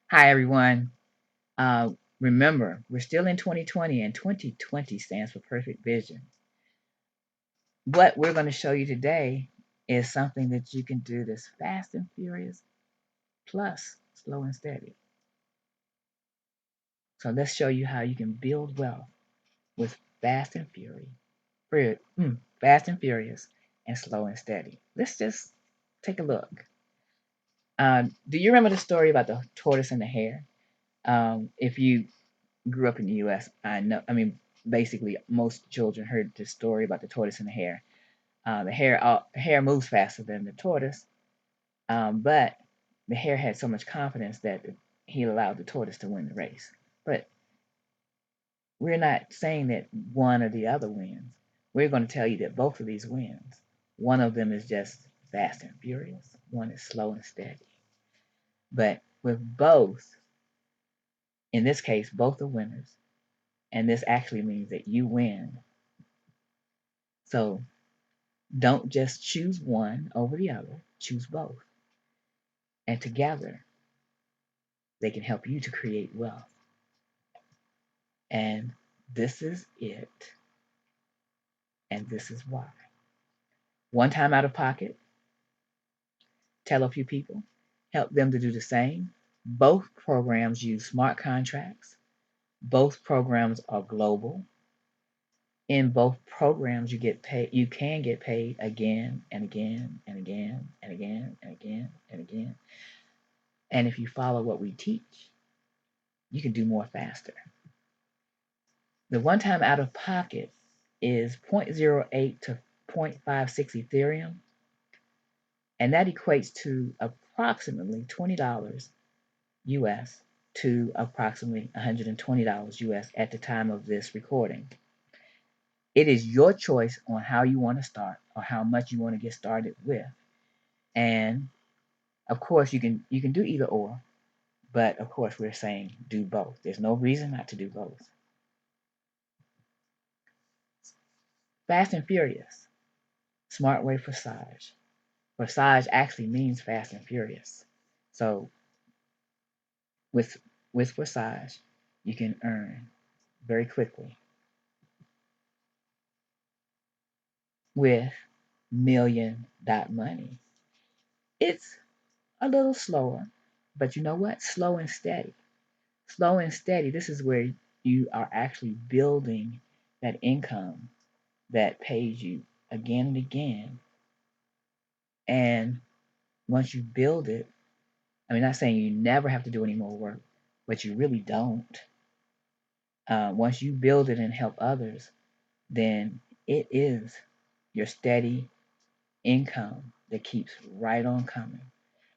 Hi, everyone. Uh, Remember, we're still in 2020, and 2020 stands for perfect vision. What we're going to show you today is something that you can do that's fast and furious, plus slow and steady. So let's show you how you can build wealth with fast and furious, and slow and steady. Let's just take a look. Do you remember the story about the tortoise and the hare? If you grew up in the U.S., I know. I mean, basically, most children heard this story about the tortoise and the hare. The hare moves faster than the tortoise, but the hare had so much confidence that he allowed the tortoise to win the race. But we're not saying that one or the other wins. We're going to tell you that both of these wins. One of them is just fast and furious. One is slow and steady. But with both, in this case, both are winners. And this actually means that you win. So don't just choose one over the other, choose both. And together, they can help you to create wealth. And this is it. And this is why. One time out of pocket, tell a few people, help them to do the same. Both programs use smart contracts. Both programs are global. In both programs, you can get paid again and again and again and again and again and again. And if you follow what we teach, you can do more faster. The one time out of pocket is 0.08 to 0.56 Ethereum, and that equates to approximately $20 US to approximately $120 US at the time of this recording. It is your choice on how you want to start or how much you want to get started with. And of course you can do either or, but of course we're saying do both. There's no reason not to do both. Fast and Furious, Smartway Forsage. Forsage actually means fast and furious. So with with Forsage, you can earn very quickly. With million.money, it's a little slower, but you know what? Slow and steady. Slow and steady. This is where you are actually building that income that pays you again and again. And once you build it, I mean, not saying you never have to do any more work, but you really don't. Once you build it and help others, then it is your steady income that keeps right on coming.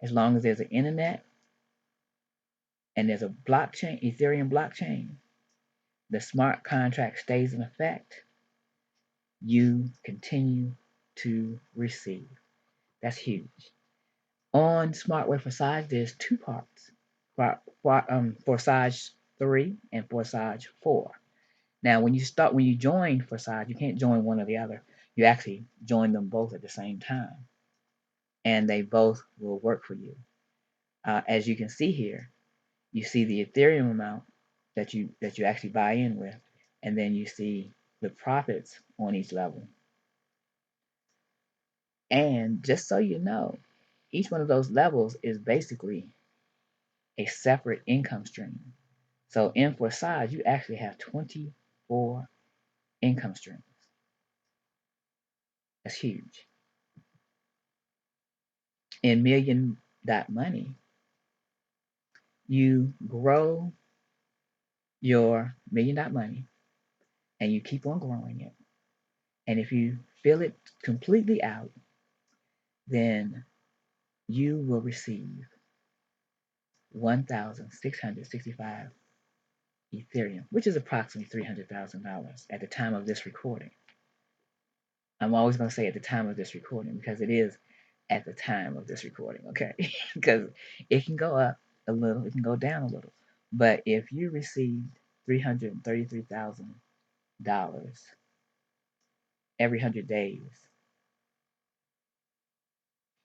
As long as there's an internet and there's a blockchain, Ethereum blockchain, the smart contract stays in effect, you continue to receive. That's huge. On Smartway Forsage, there's two parts. Forsage 3 and Forsage 4. Now, when you join Forsage, you can't join one or the other. You actually join them both at the same time, and they both will work for you. As you can see here, you see the Ethereum amount that you actually buy in with, and then you see the profits on each level. And just so you know, each one of those levels is basically a separate income stream. So in Forsage, you actually have 24 income streams. That's huge. In million.money, you grow your million.money and you keep on growing it. And if you fill it completely out, then you will receive 1,665 Ethereum, which is approximately $300,000 at the time of this recording. I'm always going to say at the time of this recording because it is at the time of this recording, okay? Because it can go up a little, it can go down a little. But if you received $333,000 every 100 days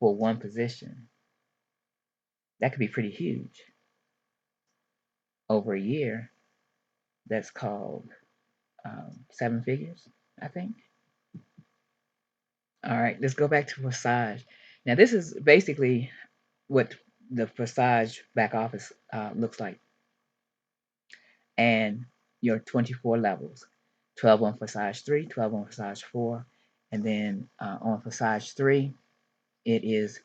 for one position, that could be pretty huge. over a year, that's called 7 figures, I think. All right, let's go back to Forsage. Now, this is basically what the Forsage back office looks like, and your 24 levels, 12 on Forsage 3, 12 on Forsage 4, and then on Forsage 3, it is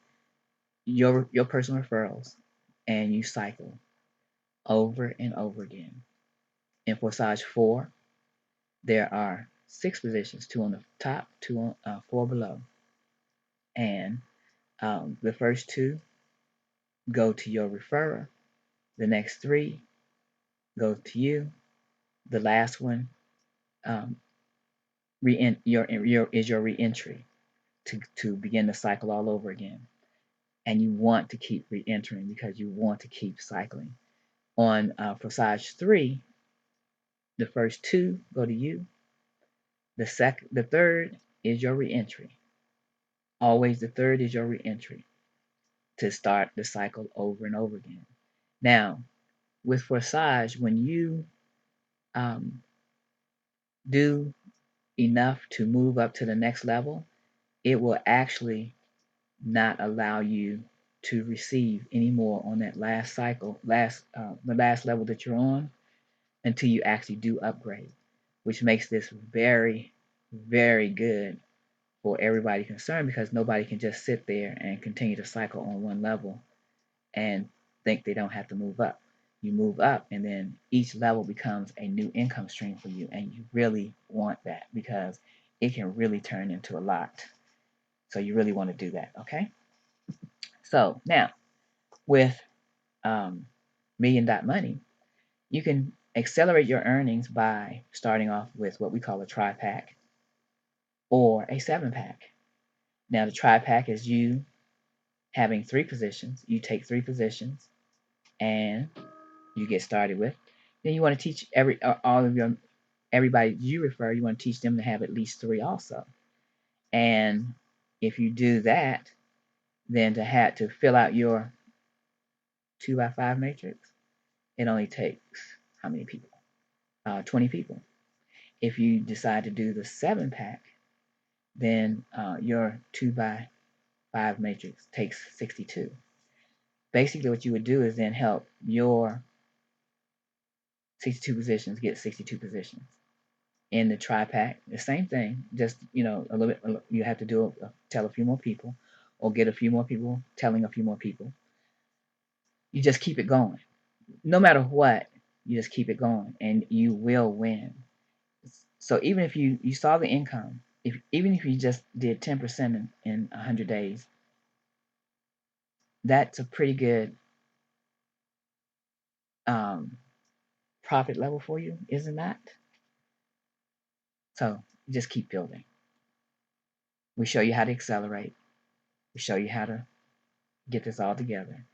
your personal referrals, and you cycle over and over again. In Forsage 4, there are 6 positions, 2 on the top, 2 on 4 below, and the first 2 go to your referrer. The next 3 go to you. The last one um, is your reentry to begin the cycle all over again. And you want to keep re-entering because you want to keep cycling. On Forsage 3, the first 2 go to you. The third is your reentry. Always the third is your reentry to start the cycle over and over again. Now, with Forsage, when you do enough to move up to the next level, it will actually not allow you to receive any more on that last cycle, the last level that you're on, until you actually do upgrade, which makes this very, very good for everybody concerned, because nobody can just sit there and continue to cycle on one level and think they don't have to move up. You move up, and then each level becomes a new income stream for you, and you really want that because it can really turn into a lot. So you really want to do that, okay? So now, with million.money, you can accelerate your earnings by starting off with what we call a tri-pack or a 7-pack. Now, the tri-pack is you having 3 positions. You take 3 positions and you get started with. Then you want to teach everybody you refer, you want to teach them to have at least 3 also. And if you do that, then to fill out your 2x5 matrix, it only takes how many people? 20 people. If you decide to do the 7-pack, then your 2x5 matrix takes 62. Basically, what you would do is then help your 62 positions get 62 positions. In the tri-pack, the same thing, just a little bit. You have to tell a few more people, or get a few more people telling a few more people. You just keep it going, no matter what. You just keep it going, and you will win. So even if you saw the income, even if you just did 10% in 100 days, that's a pretty good profit level for you, isn't that? So just keep building. We show you how to accelerate. We show you how to get this all together.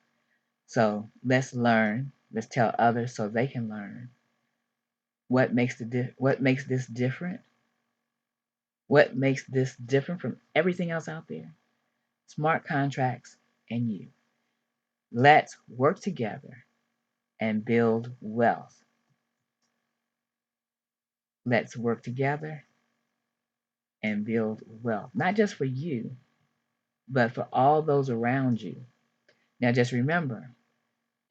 So let's learn. Let's tell others so they can learn what makes this different. What makes this different from everything else out there? Smart contracts and you. Let's work together and build wealth. Let's work together and build wealth, not just for you, but for all those around you. Now, just remember,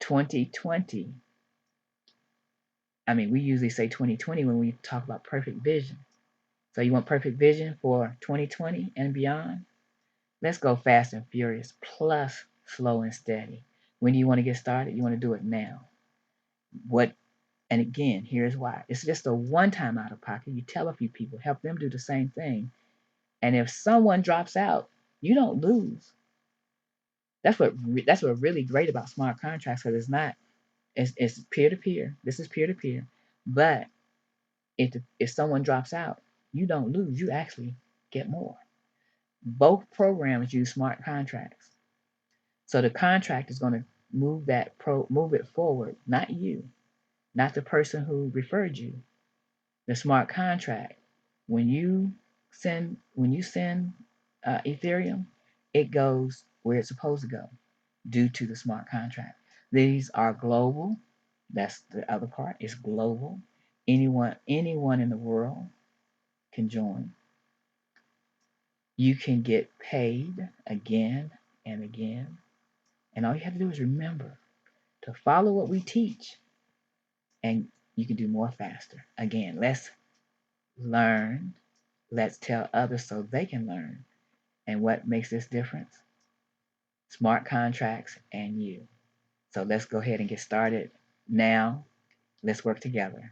2020, we usually say 2020 when we talk about perfect vision. So you want perfect vision for 2020 and beyond? Let's go fast and furious, plus slow and steady. When do you want to get started? You want to do it now. And again, here's why. It's just a one-time out of pocket. You tell a few people, help them do the same thing. And if someone drops out, you don't lose. That's what's really great about smart contracts, because it's peer-to-peer. This is peer-to-peer. But if someone drops out, you don't lose. You actually get more. Both programs use smart contracts. So the contract is going to move it forward, not you, not the person who referred you. The smart contract, when you send Ethereum, it goes where it's supposed to go due to the smart contract. These are global. That's the other part. It's global. Anyone in the world can join. You can get paid again and again. And all you have to do is remember to follow what we teach, and you can do more faster. Again, let's learn. Let's tell others so they can learn. And what makes this difference? Smart contracts and you. So let's go ahead and get started now. Let's work together.